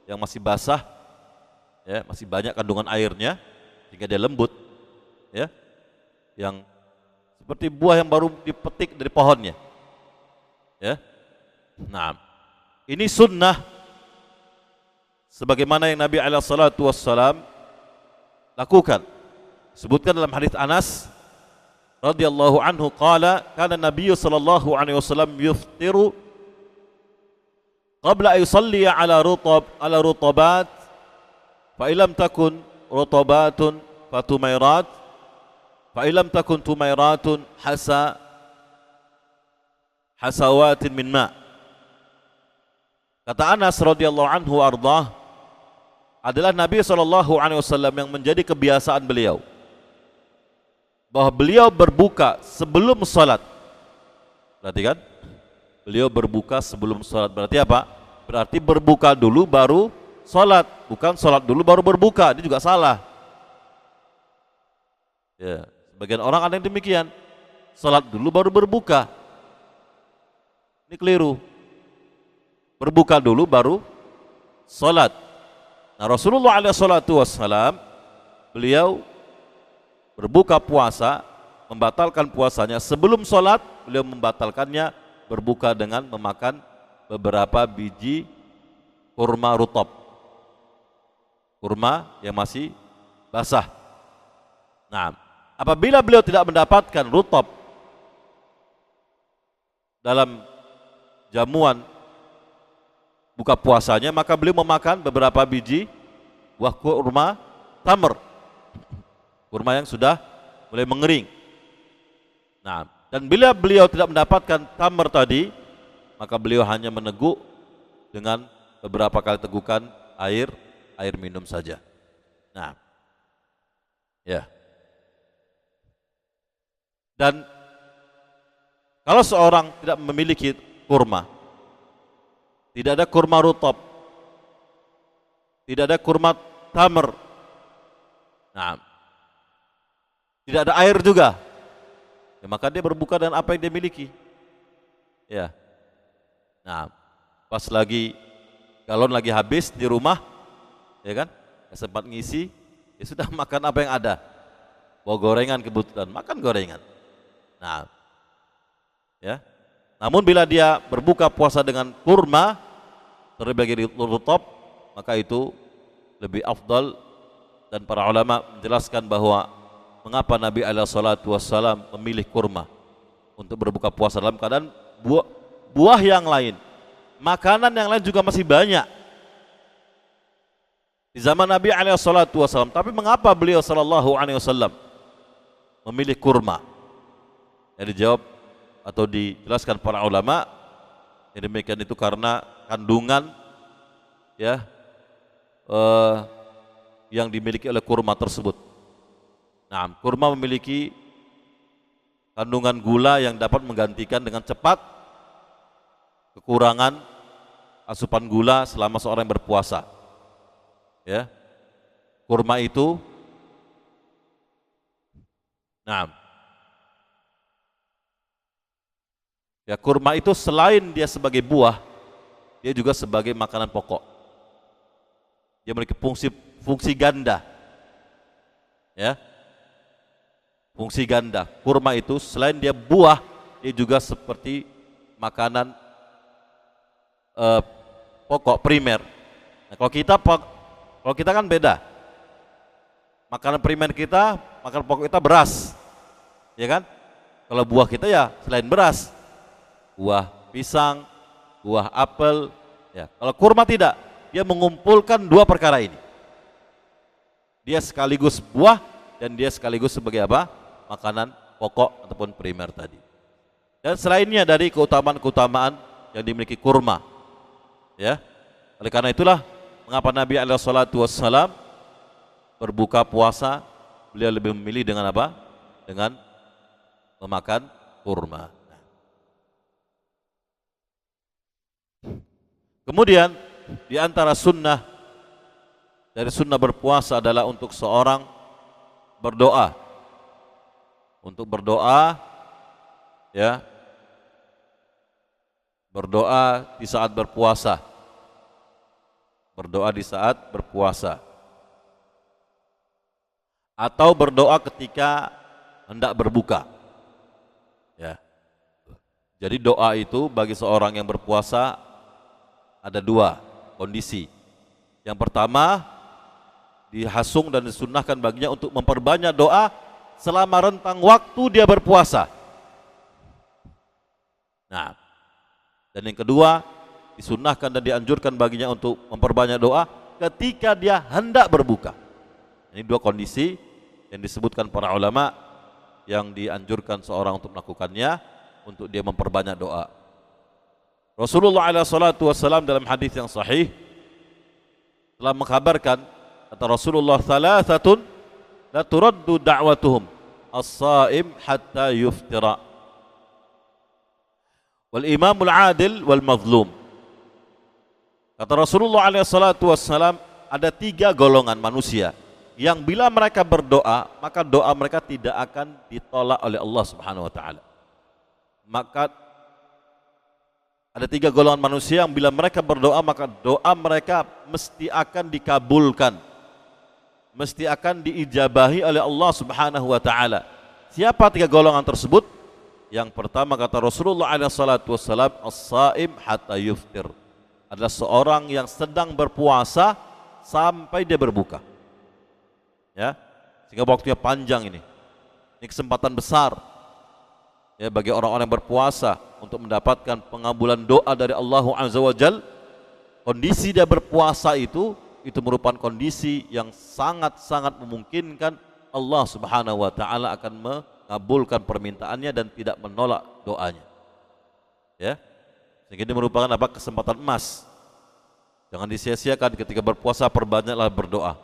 yang masih basah, ya, masih banyak kandungan airnya sehingga dia lembut, ya, yang seperti buah yang baru dipetik dari pohonnya, ya. Nah, ini sunnah sebagaimana yang Nabi SAW lakukan. Sebutkan dalam hadis Anas radhiyallahu anhu qala kana Nabi sallallahu alaihi wasallam yuftiru qabla an yusalli ala rutabat fa illam takun rutabatun fatumairat fa illam takun tumairatun hasawatin min ma. Kata Anas radhiyallahu anhu ardhah, adalah Nabi sallallahu alaihi wasallam yang menjadi kebiasaan beliau bahwa beliau berbuka sebelum salat. Perhatikan, beliau berbuka sebelum salat. Berarti apa? Berarti berbuka dulu baru salat, bukan salat dulu baru berbuka. Ini juga salah. Ya, sebagian orang ada yang demikian. Salat dulu baru berbuka. Ini keliru. Berbuka dulu baru salat. Nah, Rasulullah alaihi salatu wassalam beliau berbuka puasa, membatalkan puasanya sebelum sholat, beliau membatalkannya berbuka dengan memakan beberapa biji kurma rutab, kurma yang masih basah. Nah, apabila beliau tidak mendapatkan rutab dalam jamuan buka puasanya, maka beliau memakan beberapa biji buah kurma tamr, kurma yang sudah mulai mengering. Nah, dan bila beliau tidak mendapatkan tamr tadi, maka beliau hanya meneguk dengan beberapa kali tegukan air minum saja. Nah, ya. Dan kalau seorang tidak memiliki kurma, tidak ada kurma rutab, tidak ada kurma tamr, nah, tidak ada air juga, ya, maka dia berbuka dengan apa yang dia miliki. Ya. Nah, pas lagi galon lagi habis di rumah, ya kan, ya sempat ngisi, ya sudah makan apa yang ada. Bawa gorengan kebetulan, makan gorengan. Nah, ya. Namun bila dia berbuka puasa dengan kurma terlebih rutab, maka itu lebih afdal, dan para ulama menjelaskan bahwa mengapa Nabi alaihi salatu wassalam memilih kurma untuk berbuka puasa dalam keadaan buah yang lain, makanan yang lain juga masih banyak di zaman Nabi alaihi salatu wassalam, tapi mengapa beliau sallallahu alaihi wasallam memilih kurma? Yang dijawab atau dijelaskan para ulama, yang demikian itu karena kandungan ya yang dimiliki oleh kurma tersebut. Nah, kurma memiliki kandungan gula yang dapat menggantikan dengan cepat kekurangan asupan gula selama seorang yang berpuasa. Ya, kurma itu, nah, ya kurma itu selain dia sebagai buah, dia juga sebagai makanan pokok. Dia memiliki fungsi ganda. Ya. Fungsi ganda. Kurma itu selain dia buah, dia juga seperti makanan pokok primer. Nah, kalau kita kan beda. Makanan primer kita, makanan pokok kita beras. Ya kan? Kalau buah kita ya selain beras, buah pisang, buah apel, ya. Kalau kurma tidak, dia mengumpulkan dua perkara ini. Dia sekaligus buah dan dia sekaligus sebagai apa? Makanan pokok ataupun primer tadi. Dan selainnya dari keutamaan-keutamaan yang dimiliki kurma. Ya. Oleh karena itulah mengapa Nabi alaihi salatu wassalam berbuka puasa beliau lebih memilih dengan apa? Dengan memakan kurma. Kemudian di antara sunnah dari sunnah berpuasa adalah untuk seorang berdoa. Untuk berdoa, ya, berdoa di saat berpuasa. Berdoa di saat berpuasa. Atau berdoa ketika hendak berbuka. Ya. Jadi doa itu bagi seorang yang berpuasa ada dua kondisi. Yang pertama, dihasung dan disunnahkan baginya untuk memperbanyak doa selama rentang waktu dia berpuasa. Nah, dan yang kedua, disunnahkan dan dianjurkan baginya untuk memperbanyak doa ketika dia hendak berbuka. Ini dua kondisi yang disebutkan para ulama yang dianjurkan seorang untuk melakukannya, untuk dia memperbanyak doa. Rasulullah SAW dalam hadis yang sahih telah mengkabarkan, kata Rasulullah, "Thalathatun la turaddu da'watuhum as-saim hatta yuftira, wal imamul adil wal mazlum." Kata Rasulullah SAW, ada 3 golongan manusia yang bila mereka berdoa, maka doa mereka tidak akan ditolak oleh Allah Subhanahu wa taala. Maka ada 3 golongan manusia yang bila mereka berdoa, maka doa mereka mesti akan dikabulkan, mesti akan diijabahi oleh Allah Subhanahu wa taala. Siapa 3 golongan tersebut? Yang pertama, kata Rasulullah SAW, as-saim hatta yuftir, adalah seorang yang sedang berpuasa sampai dia berbuka. Ya, sehingga waktunya panjang ini. Ini kesempatan besar ya bagi orang-orang yang berpuasa untuk mendapatkan pengabulan doa dari Allah Azza wa Jal. Kondisi dia berpuasa itu merupakan kondisi yang sangat-sangat memungkinkan Allah Subhanahu wa taala akan mengabulkan permintaannya dan tidak menolak doanya. Ya. Sehingga ini merupakan kesempatan emas. Jangan disia-siakan ketika berpuasa, perbanyaklah berdoa.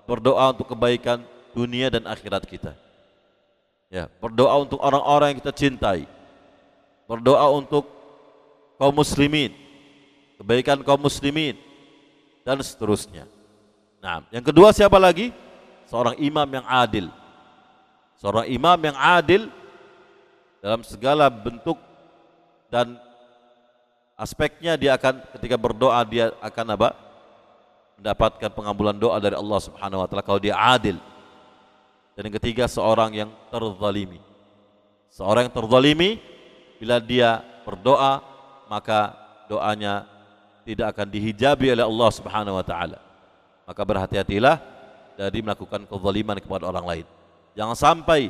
Berdoa untuk kebaikan dunia dan akhirat kita. Ya, berdoa untuk orang-orang yang kita cintai. Berdoa untuk kaum muslimin, kebaikan kaum muslimin, dan seterusnya. Nah, yang kedua siapa lagi? Seorang imam yang adil. Seorang imam yang adil dalam segala bentuk dan aspeknya, dia akan ketika berdoa dia akan mendapatkan pengabulan doa dari Allah Subhanahu wa taala kalau dia adil. Dan yang ketiga, seorang yang terzalimi. Seorang yang terzalimi, bila dia berdoa maka doanya tidak akan dihijabi oleh Allah Subhanahu wa taala. Maka berhati-hatilah dari melakukan kezaliman kepada orang lain. Jangan sampai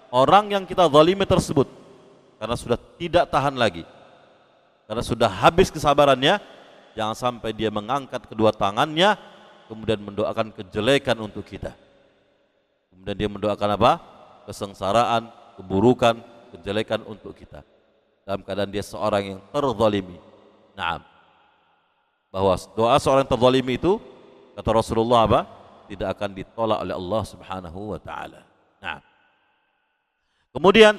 orang yang kita zalimi tersebut karena sudah tidak tahan lagi, karena sudah habis kesabarannya, jangan sampai dia mengangkat kedua tangannya kemudian mendoakan kejelekan untuk kita. Kemudian dia mendoakan kesengsaraan, keburukan, kejelekan untuk kita, dalam keadaan dia seorang yang terzalimi. Naam. Bahwa doa seorang yang terzalimi itu, kata Rasulullah, tidak akan ditolak oleh Allah Subhanahu wa taala. Nah. Kemudian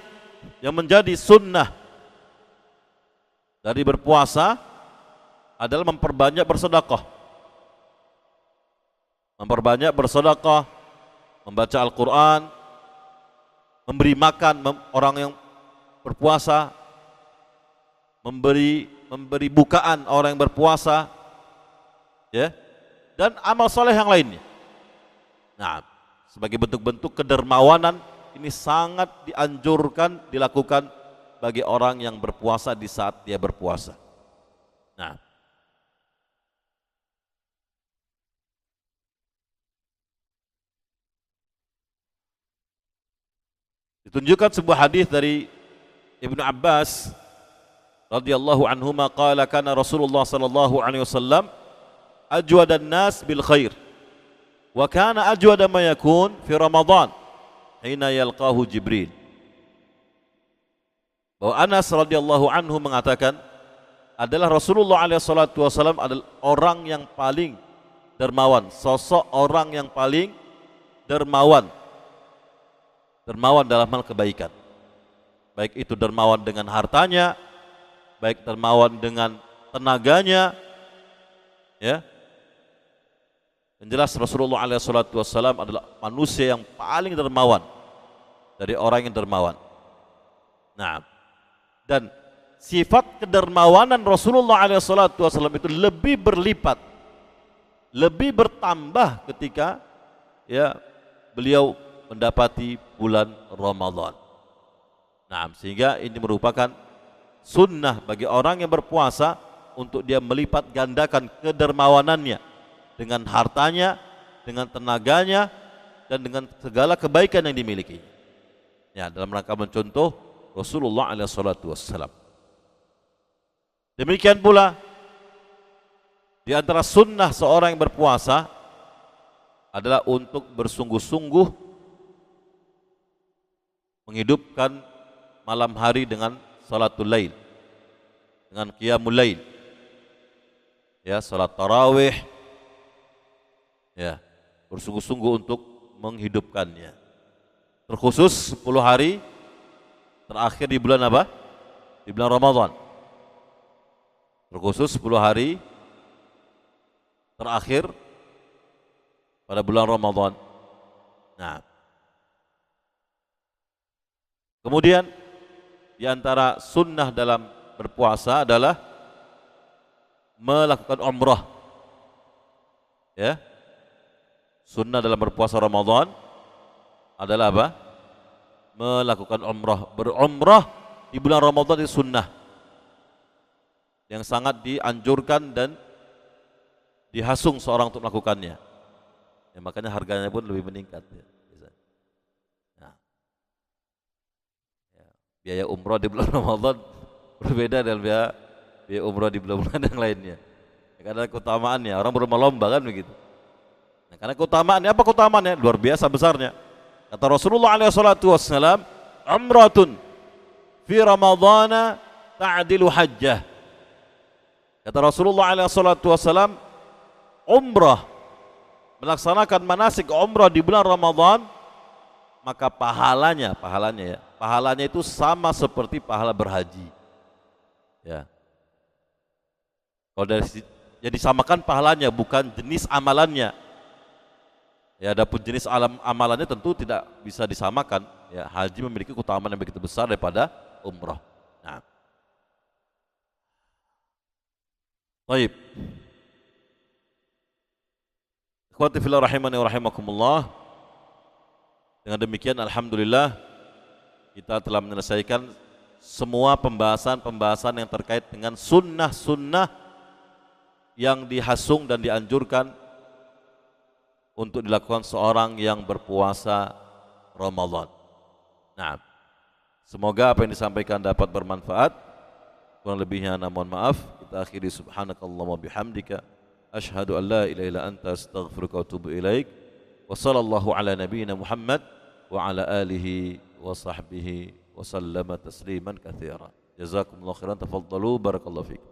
yang menjadi sunnah dari berpuasa adalah memperbanyak bersedekah. Memperbanyak bersedekah, membaca Al-Quran, memberi makan orang yang berpuasa, memberi bukaan orang yang berpuasa, ya, dan amal soleh yang lainnya. Nah, sebagai bentuk-bentuk kedermawanan, ini sangat dianjurkan dilakukan bagi orang yang berpuasa di saat dia berpuasa. Nah, ditunjukkan sebuah hadis dari Ibnu Abbas radhiyallahu anhuma qala kana Rasulullah sallallahu alaihi wasallam ajwadan nas bil khair wa kana ajwada ma yakun fi Ramadan hina yalqahu Jibril. Bahwa Anas radhiyallahu anhu mengatakan adalah Rasulullah alaihi salatu wasallam adalah orang yang paling dermawan, sosok orang yang paling dermawan dalam hal kebaikan. Baik itu dermawan dengan hartanya, baik dermawan dengan tenaganya, ya. Yang jelas Rasulullah SAW adalah manusia yang paling dermawan dari orang yang dermawan. Nah, dan sifat kedermawanan Rasulullah SAW itu lebih berlipat, lebih bertambah ketika ya beliau mendapati bulan Ramadan. Nah, sehingga ini merupakan sunnah bagi orang yang berpuasa untuk dia melipat gandakan kedermawanannya dengan hartanya, dengan tenaganya, dan dengan segala kebaikan yang dimiliki. Ya, dalam rangka mencontoh Rasulullah alaihi salatu wassalam. Demikian pula di antara sunnah seorang yang berpuasa adalah untuk bersungguh-sungguh menghidupkan malam hari dengan salatul lail, dengan qiyamul lail. Ya, salat tarawih. Ya, bersungguh-sungguh untuk menghidupkannya. Terkhusus 10 hari terakhir di bulan apa? Di bulan Ramadan. Terkhusus 10 hari terakhir pada bulan Ramadan. Nah, kemudian di antara sunnah dalam berpuasa adalah melakukan umrah. Ya, sunnah dalam berpuasa Ramadan adalah apa? Melakukan umrah. Berumrah di bulan Ramadan itu sunnah yang sangat dianjurkan dan dihasung seorang untuk melakukannya. Ya, makanya harganya pun lebih meningkat. Ya. Nah, ya, biaya umrah di bulan Ramadan berbeda dengan biaya umrah di bulan-bulan yang lainnya. Ya, karena keutamaannya, orang berlomba-lomba kan begitu. Nah, karena keutamaannya, apa keutamaannya? Luar biasa besarnya. Kata Rasulullah SAW, umratun fi Ramadana ta'dilu hajjah. Kata Rasulullah SAW, umrah, melaksanakan manasik umrah di bulan Ramadan, maka pahalanya itu sama seperti pahala berhaji. Ya. Kalau dari jadi samakan pahalanya, bukan jenis amalannya. Ya, adapun jenis amalannya tentu tidak bisa disamakan. Ya, haji memiliki keutamaan yang begitu besar daripada umrah. Nah, baik. Ikhwati fillah rahimani wa rahimakumullah. Dengan demikian alhamdulillah kita telah menyelesaikan semua pembahasan yang terkait dengan sunnah-sunnah yang dihasung dan dianjurkan untuk dilakukan seorang yang berpuasa Ramadan. Nah, semoga apa yang disampaikan dapat bermanfaat. Kurang lebihnya mohon maaf. Kita akhiri subhanakallahumma bihamdika asyhadu an la ilaha illa anta astaghfiruka wa atubu ilaik. Wa sallallahu ala nabiyyina Muhammad wa ala alihi wa sahbihi wa sallama tasliman katsira. Jazakumullahu khairan, tafaddalu, barakallahu fikum.